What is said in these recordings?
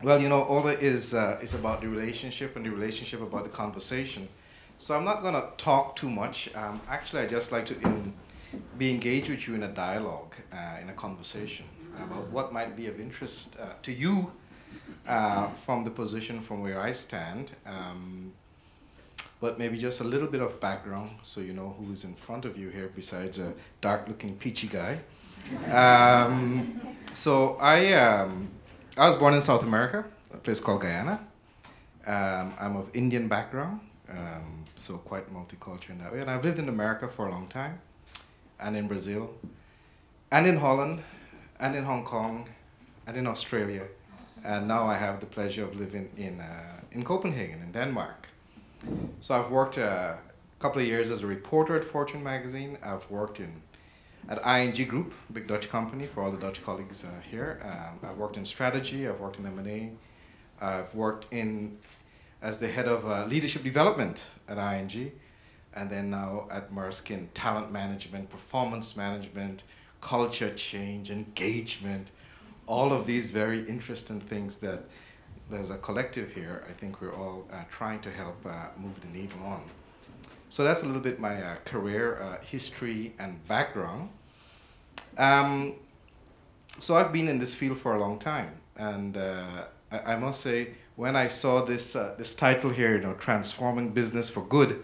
Well, you know, all it is about the relationship and the relationship about the conversation. So I'm not going to talk too much. Actually, I just like to be engaged with you in a dialogue, in a conversation about what might be of interest to you from the position from where I stand. But maybe just a little bit of background so you know who is in front of you here besides a dark-looking peachy guy. So I was born in South America, a place called Guyana. I'm of Indian background, so quite multicultural in that way. And I've lived in America for a long time, and in Brazil, and in Holland, and in Hong Kong, and in Australia. And now I have the pleasure of living in Copenhagen, in Denmark. So I've worked a couple of years as a reporter at Fortune magazine. I've worked at ING Group, a big Dutch company for all the Dutch colleagues here. I've worked in strategy, I've worked in M&A, I've worked as the head of leadership development at ING, and then now at Mærsk in talent management, performance management, culture change, engagement, all of these very interesting things that there's a collective here. I think we're all trying to help move the needle on. So that's a little bit my career history and background. So I've been in this field for a long time, and I must say, when I saw this title here, you know, transforming business for good,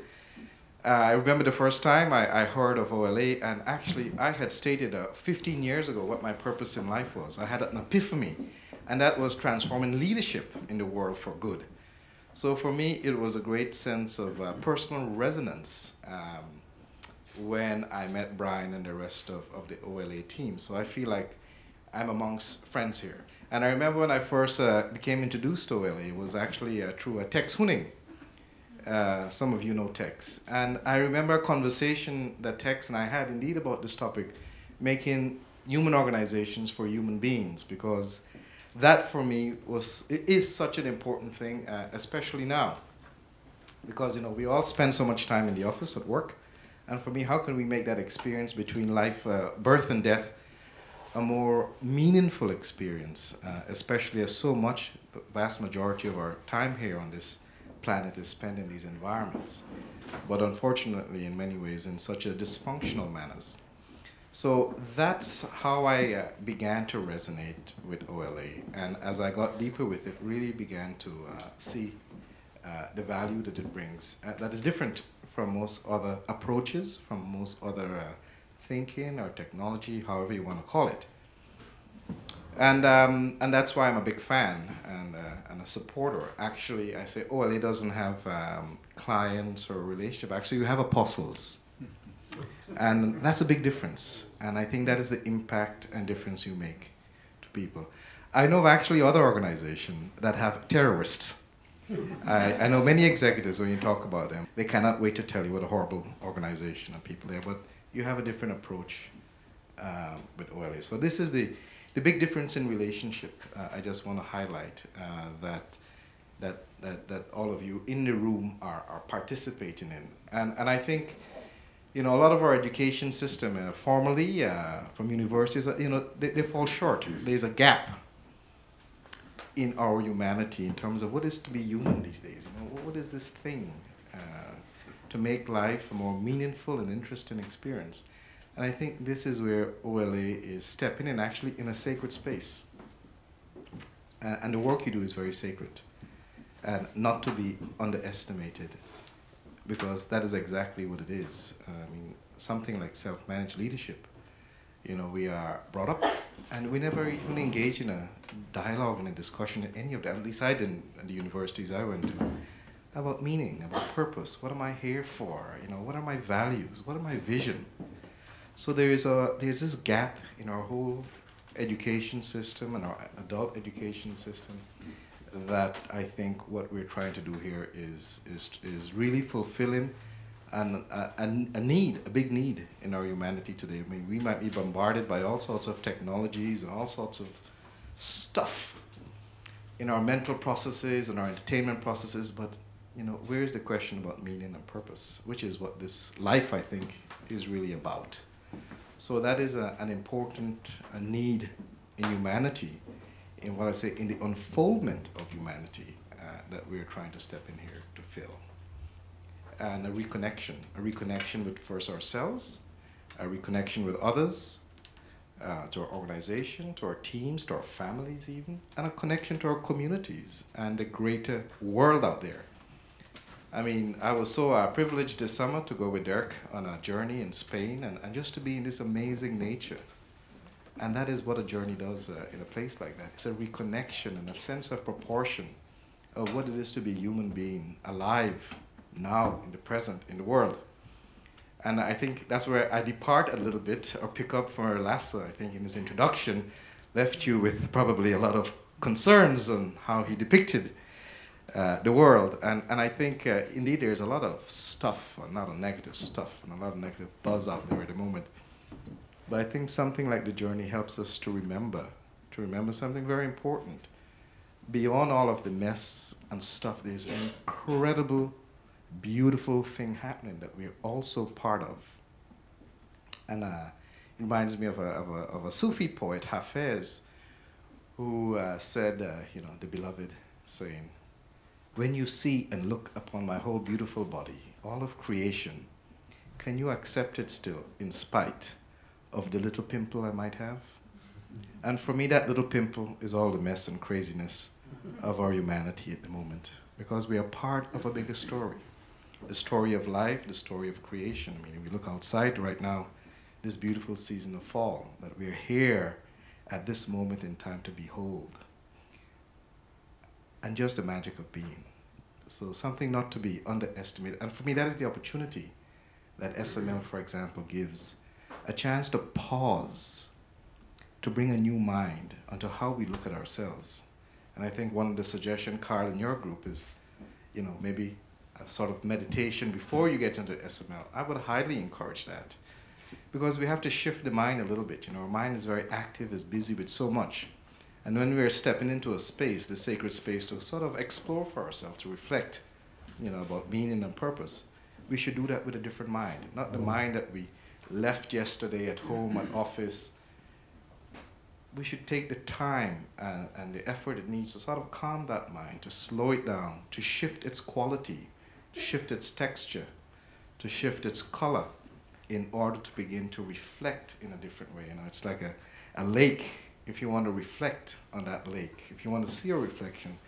I remember the first time I heard of OLA, and actually I had stated 15 years ago what my purpose in life was. I had an epiphany, and that was transforming leadership in the world for good. So for me, it was a great sense of personal resonance when I met Brian and the rest of the OLA team. So I feel like I'm amongst friends here. And I remember when I first became introduced to OLA, it was actually through Tex Huning. Some of you know Tex. And I remember a conversation that Tex and I had indeed about this topic, making human organizations for human beings, because that for me is such an important thing, especially now. Because, you know, we all spend so much time in the office at work. And for me, how can we make that experience between life, birth and death, a more meaningful experience, especially as so much, the vast majority of our time here on this planet is spent in these environments, but unfortunately in many ways in such a dysfunctional manners. So that's how I began to resonate with OLA, and as I got deeper with it, really began to see the value that it brings that is different from most other approaches, from most other thinking or technology, however you want to call it. And that's why I'm a big fan and a supporter. Actually, I say OLA doesn't have clients or relationship. Actually, you have apostles. And that's a big difference. And I think that is the impact and difference you make to people. I know of actually other organizations that have terrorists. I know many executives, when you talk about them, they cannot wait to tell you what a horrible organization of people there, but you have a different approach with OLA. So this is the big difference in relationship. I just want to highlight that all of you in the room are participating in. And I think, you know, a lot of our education system, formally, from universities, you know, they fall short. There's a gap in our humanity in terms of what is to be human these days. You know, what is this thing to make life a more meaningful and interesting experience? And I think this is where OLA is stepping in, actually in a sacred space. And the work you do is very sacred and not to be underestimated, because that is exactly what it is. I mean, something like self-managed leadership. You know, we are brought up and we never even engage in a dialogue and a discussion in any of that. At least I didn't at the universities I went to. About meaning, about purpose. What am I here for? You know, what are my values? What are my vision? So there's this gap in our whole education system and our adult education system that I think what we're trying to do here is really fulfilling a need, a big need in our humanity today. I mean, we might be bombarded by all sorts of technologies and all sorts of stuff in our mental processes and our entertainment processes, but you know, where is the question about meaning and purpose, which is what this life, I think, is really about. So that is an important need in humanity in what I say, in the unfoldment of humanity that we're trying to step in here to fill. And a reconnection with first ourselves, a reconnection with others, to our organization, to our teams, to our families even, and a connection to our communities and the greater world out there. I mean, I was so privileged this summer to go with Dirk on a journey in Spain and just to be in this amazing nature. And that is what a journey does in a place like that. It's a reconnection and a sense of proportion of what it is to be a human being, alive, now, in the present, in the world. And I think that's where I depart a little bit, or pick up from where Lasse, I think in his introduction, left you with probably a lot of concerns on how he depicted the world. And I think, indeed, there's a lot of stuff, a lot of negative stuff, and a lot of negative buzz out there at the moment. But I think something like the journey helps us to remember something very important. Beyond all of the mess and stuff, there's an incredible, beautiful thing happening that we're also part of. And it reminds me of a Sufi poet, Hafez, who said, the beloved, saying, "When you see and look upon my whole beautiful body, all of creation, can you accept it still in spite of the little pimple I might have?" And for me, that little pimple is all the mess and craziness of our humanity at the moment, because we are part of a bigger story. The story of life, the story of creation. I mean, if we look outside right now, this beautiful season of fall, that we're here at this moment in time to behold. And just the magic of being. So something not to be underestimated. And for me, that is the opportunity that SML, for example, gives. A chance to pause, to bring a new mind onto how we look at ourselves. And I think one of the suggestions, Carl, in your group is, maybe a sort of meditation before you get into SML. I would highly encourage that, because we have to shift the mind a little bit. Our mind is very active, is busy with so much. And when we're stepping into a space, the sacred space, to sort of explore for ourselves, to reflect, about meaning and purpose, we should do that with a different mind, not the mind that we left yesterday at home, at office. We should take the time and the effort it needs to sort of calm that mind, to slow it down, to shift its quality, to shift its texture, to shift its color, in order to begin to reflect in a different way. It's like a lake. If you want to reflect on that lake, if you want to see a reflection,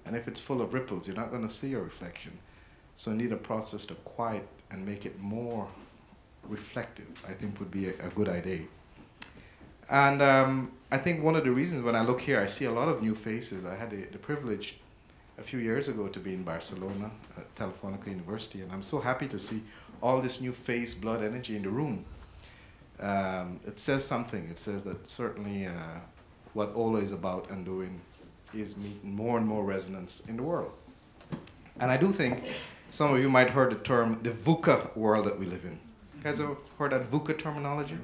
and if it's full of ripples, you're not going to see a reflection. So you need a process to quiet and make it more reflective, I think would be a good idea. And I think one of the reasons when I look here, I see a lot of new faces. I had the privilege a few years ago to be in Barcelona at Telefónica University, and I'm so happy to see all this new face, blood, energy in the room. It says something. It says that certainly what Ola is about and doing is meeting more and more resonance in the world. And I do think some of you might have heard the term, the VUCA world that we live in. You guys ever heard that VUCA terminology?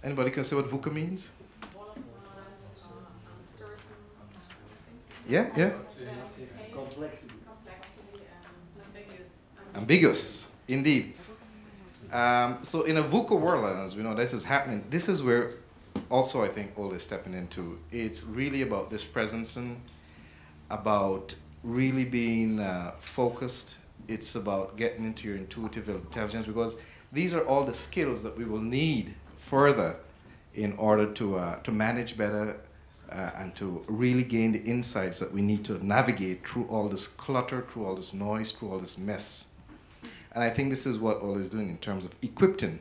Anybody can say what VUCA means? Yeah, yeah. Complexity. Ambiguous, indeed. So in a VUCA world, as we know, this is happening. This is where also I think Ola is stepping into. It's really about this presence and about really being focused. It's about getting into your intuitive intelligence, because these are all the skills that we will need further in order to manage better and to really gain the insights that we need to navigate through all this clutter, through all this noise, through all this mess. And I think this is what Ola is doing in terms of equipping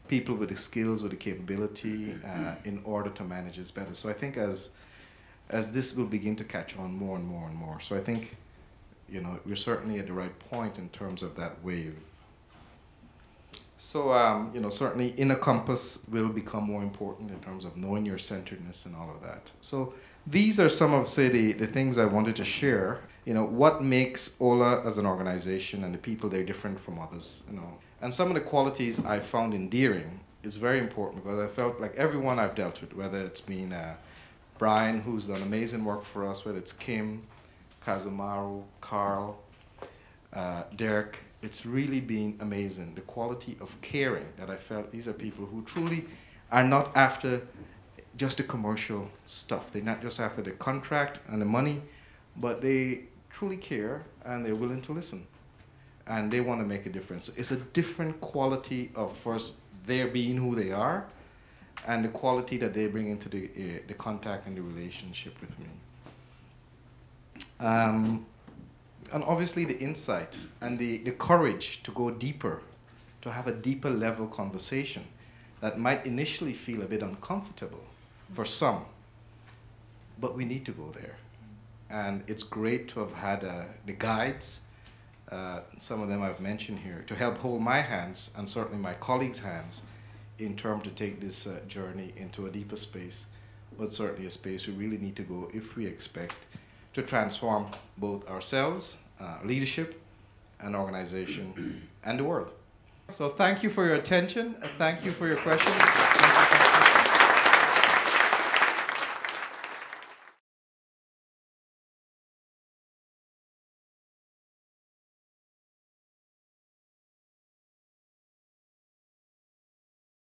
people with the skills, with the capability in order to manage this better. So I think as this will begin to catch on more and more and more. So I think, we're certainly at the right point in terms of that wave. So, certainly inner compass will become more important in terms of knowing your centeredness and all of that. So these are some of, say, the things I wanted to share. What makes Ola as an organization and the people, they're different from others, And some of the qualities I found endearing is very important, because I felt like everyone I've dealt with, whether it's been Brian, who's done amazing work for us, whether it's Kim, Kazumaru, Carl, Derek, it's really been amazing. The quality of caring that I felt, these are people who truly are not after just the commercial stuff. They're not just after the contract and the money, but they truly care and they're willing to listen. And they want to make a difference. It's a different quality of first their being who they are and the quality that they bring into the contact and the relationship with me. And obviously the insight and the courage to go deeper, to have a deeper level conversation that might initially feel a bit uncomfortable for some, but we need to go there. And it's great to have had the guides, some of them I've mentioned here, to help hold my hands and certainly my colleagues' hands in terms to take this journey into a deeper space, but certainly a space we really need to go if we expect to transform both ourselves, leadership, and organization, and the world. So thank you for your attention. Thank you for your questions.